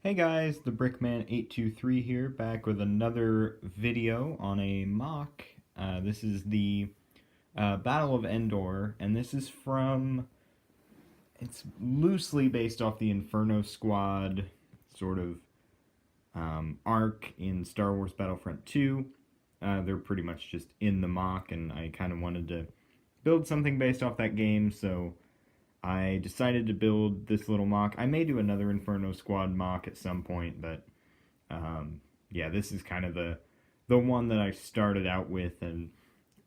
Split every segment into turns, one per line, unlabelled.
Hey guys, the Brickman823 here, back with another video on a mock. This is the Battle of Endor, and this is it's loosely based off the Inferno Squad sort of arc in Star Wars Battlefront II. They're pretty much just in the mock, and I kind of wanted to build something based off that game, so I decided to build this little mock. I may do another Inferno Squad mock at some point, but yeah, this is kind of the one that I started out with, and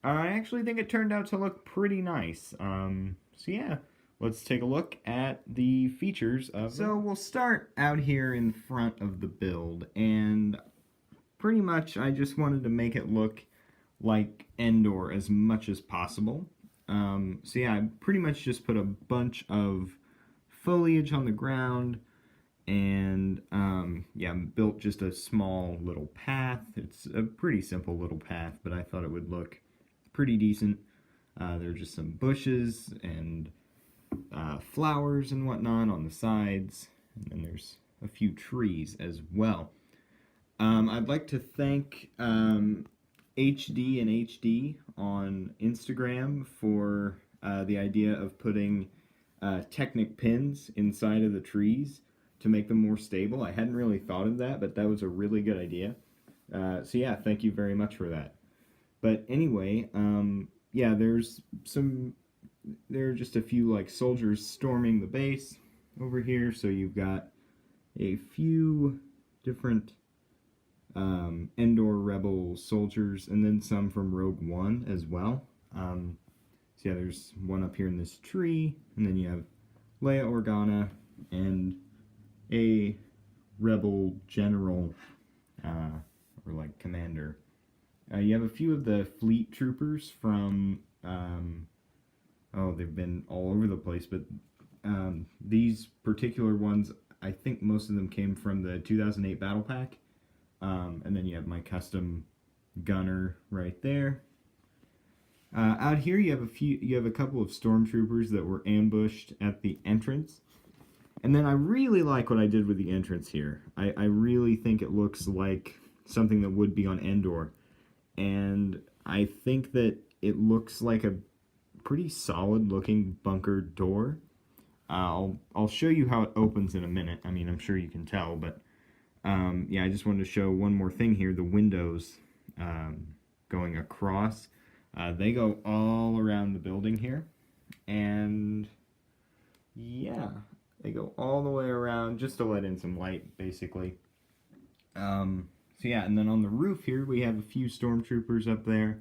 I actually think it turned out to look pretty nice. So yeah, let's take a look at the features of. So we'll start out here in front of the build, and pretty much I just wanted to make it look like Endor as much as possible. So yeah, I pretty much just put a bunch of foliage on the ground and yeah, built just a small little path. It's a pretty simple little path, but I thought it would look pretty decent. There are just some bushes and flowers and whatnot on the sides, and then there's a few trees as well. I'd like to thank HD and HD on Instagram for the idea of putting Technic pins inside of the trees to make them more stable. I hadn't really thought of that, but that was a really good idea. So yeah, thank you very much for that. But anyway, yeah, there are just a few like soldiers storming the base over here. So you've got a few different Endor Rebel soldiers, and then some from Rogue One as well. So yeah, there's one up here in this tree, and then you have Leia Organa and a Rebel general, or like commander. You have a few of the fleet troopers from, oh, they've been all over the place, but these particular ones, I think most of them came from the 2008 Battle Pack. And then you have my custom gunner right there. Out here you have a couple of stormtroopers that were ambushed at the entrance. And then I really like what I did with the entrance here. I really think it looks like something that would be on Endor. And I think that it looks like a pretty solid looking bunker door. I'll show you how it opens in a minute. I mean, I'm sure you can tell, but yeah, I just wanted to show one more thing here. The windows going across, they go all around the building here. And yeah, they go all the way around just to let in some light, basically. So yeah, and then on the roof here, we have a few stormtroopers up there.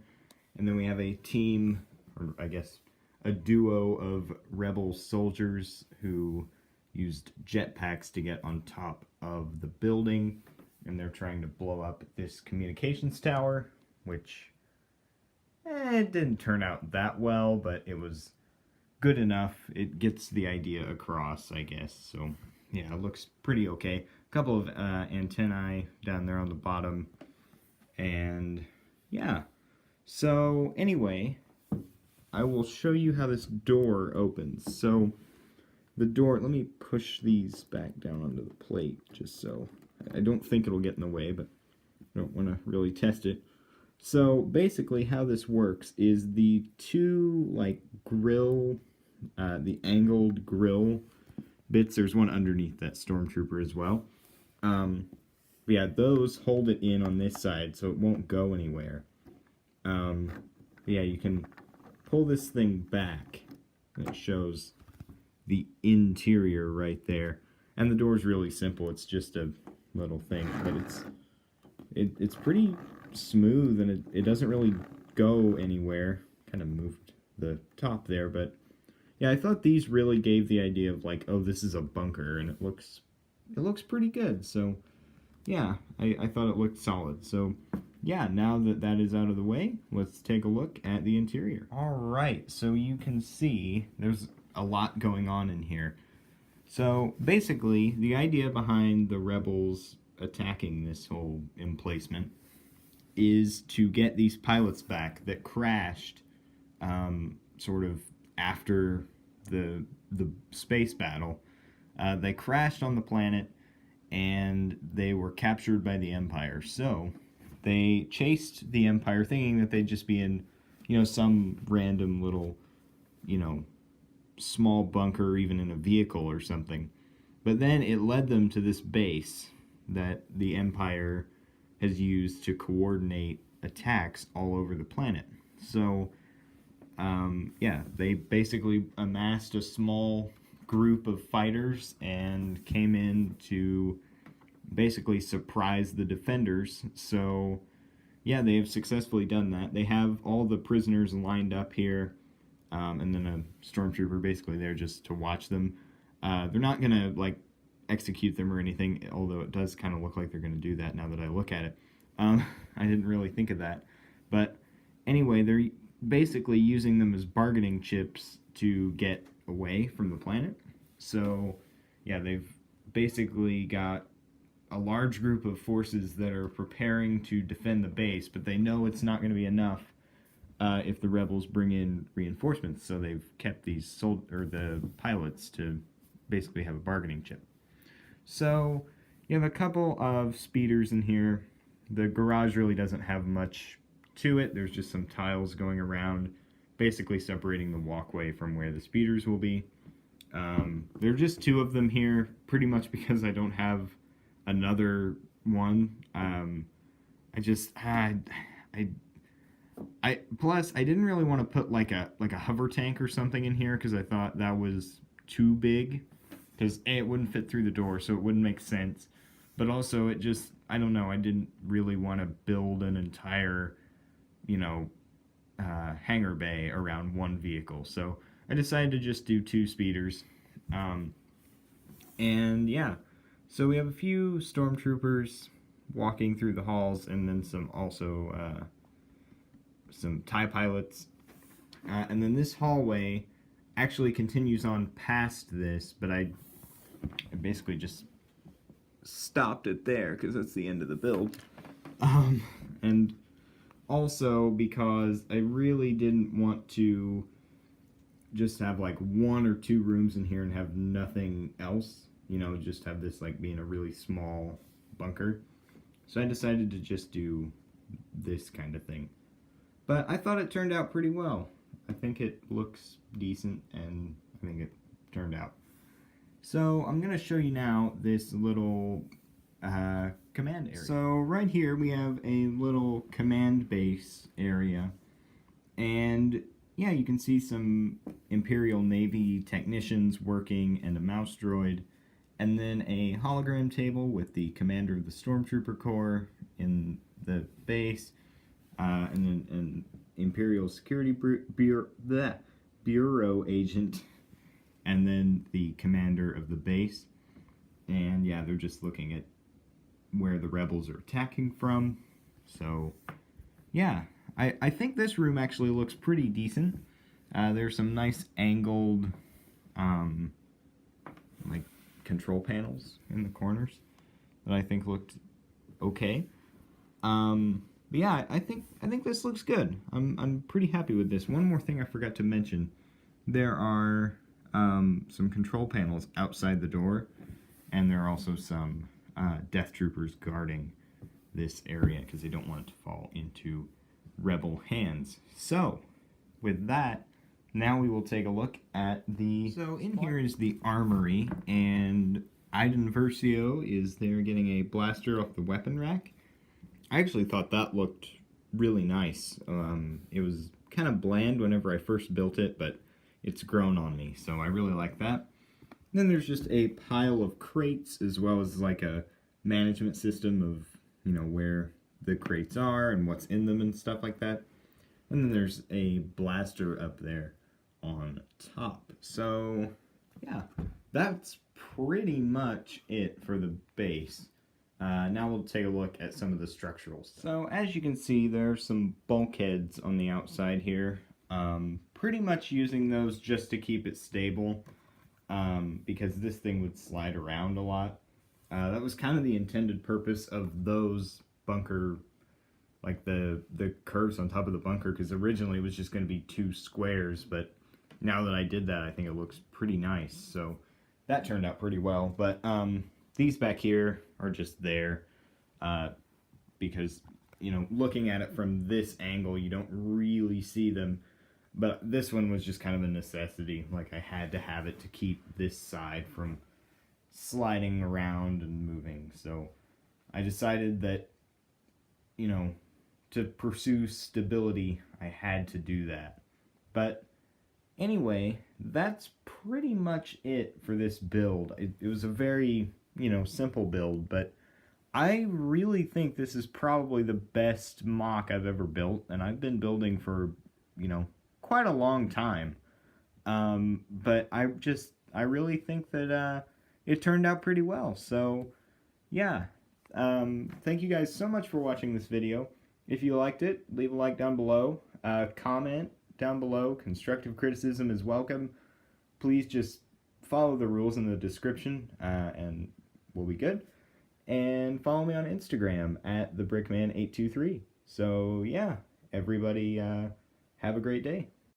And then we have a team, or I guess a duo of rebel soldiers who used jetpacks to get on top of the building, and they're trying to blow up this communications tower, which it didn't turn out that well, but it was good enough. It gets the idea across, I guess. So yeah, it looks pretty okay. A couple of antennae down there on the bottom, and yeah. So anyway, I will show you how this door opens. So the door, let me push these back down onto the plate, just so, I don't think it'll get in the way, but I don't want to really test it. So basically how this works is the two, like, grill, the angled grill bits, there's one underneath that stormtrooper as well. Yeah, those hold it in on this side, so it won't go anywhere. Yeah, you can pull this thing back, and it shows the interior right there. And the door's really simple. It's just a little thing, but it's pretty smooth, and it doesn't really go anywhere. Kind of moved the top there, but yeah, I thought these really gave the idea of like, oh, this is a bunker, and it looks pretty good. So yeah, I thought it looked solid. So yeah, now that that is out of the way, let's take a look at the interior. All right, so you can see there's a lot going on in here. So basically, the idea behind the rebels attacking this whole emplacement is to get these pilots back that crashed sort of after the space battle. They crashed on the planet, and they were captured by the Empire. So they chased the Empire thinking that they'd just be in, some random little, you know, small bunker, or even in a vehicle or something. But then it led them to this base that the Empire has used to coordinate attacks all over the planet. So, yeah, they basically amassed a small group of fighters and came in to basically surprise the defenders. So, yeah, they have successfully done that. They have all the prisoners lined up here, and then a stormtrooper basically there just to watch them. They're not gonna like execute them or anything, although it does kind of look like they're gonna do that now that I look at it. I didn't really think of that, but anyway, they're basically using them as bargaining chips to get away from the planet. So, yeah, they've basically got a large group of forces that are preparing to defend the base, but they know it's not going to be enough if the rebels bring in reinforcements. So they've kept the pilots to basically have a bargaining chip. So you have a couple of speeders in here. The garage really doesn't have much to it. There's just some tiles going around, basically separating the walkway from where the speeders will be. There are just two of them here, pretty much because I don't have another one. Plus I didn't really want to put like a hover tank or something in here because I thought that was too big, because it wouldn't fit through the door, so it wouldn't make sense. But also it just, I don't know, I didn't really want to build an entire, hangar bay around one vehicle. So I decided to just do two speeders. And yeah, so we have a few stormtroopers walking through the halls, and then some TIE pilots. And then this hallway actually continues on past this, but I basically just stopped it there because that's the end of the build. And also because I really didn't want to just have like one or two rooms in here and have nothing else, just have this like being a really small bunker. So I decided to just do this kind of thing. But I thought it turned out pretty well. I think it looks decent, and I think it turned out. So I'm going to show you now this little command area. So right here we have a little command base area, and yeah, you can see some Imperial Navy technicians working and a mouse droid, and then a hologram table with the commander of the Stormtrooper Corps in the base, and then an Imperial Security Bureau agent, and then the commander of the base. And yeah, they're just looking at where the rebels are attacking from. So yeah, I think this room actually looks pretty decent. There's some nice angled like control panels in the corners that I think looked okay. But yeah, I think this looks good. I'm pretty happy with this. One more thing I forgot to mention: there are some control panels outside the door, and there are also some Death Troopers guarding this area because they don't want it to fall into rebel hands. So, with that, now we will take a look at the... So in here is the armory, and Iden Versio is there getting a blaster off the weapon rack. I actually thought that looked really nice. It was kind of bland whenever I first built it, but it's grown on me, so I really like that. Then there's just a pile of crates, as well as like a management system of, where the crates are and what's in them and stuff like that. And then there's a blaster up there on top. So, yeah, that's pretty much it for the base. Now we'll take a look at some of the structurals. So, as you can see, there are some bulkheads on the outside here. Pretty much using those just to keep it stable, because this thing would slide around a lot. That was kind of the intended purpose of those bunker, like the curves on top of the bunker, because originally it was just going to be two squares, but now that I did that, I think it looks pretty nice. So that turned out pretty well. But These back here are just there because, you know, looking at it from this angle, you don't really see them. But this one was just kind of a necessity. Like, I had to have it to keep this side from sliding around and moving. So I decided that, you know, to pursue stability, I had to do that. But anyway, that's pretty much it for this build. It was a very, you know, simple build, but I really think this is probably the best mock I've ever built, and I've been building for, you know, quite a long time. But I really think that it turned out pretty well. So, yeah. Thank you guys so much for watching this video. If you liked it, leave a like down below. Comment down below. Constructive criticism is welcome. Please just follow the rules in the description, and we'll be good. And follow me on Instagram at thebrickman823. So, yeah, everybody have a great day.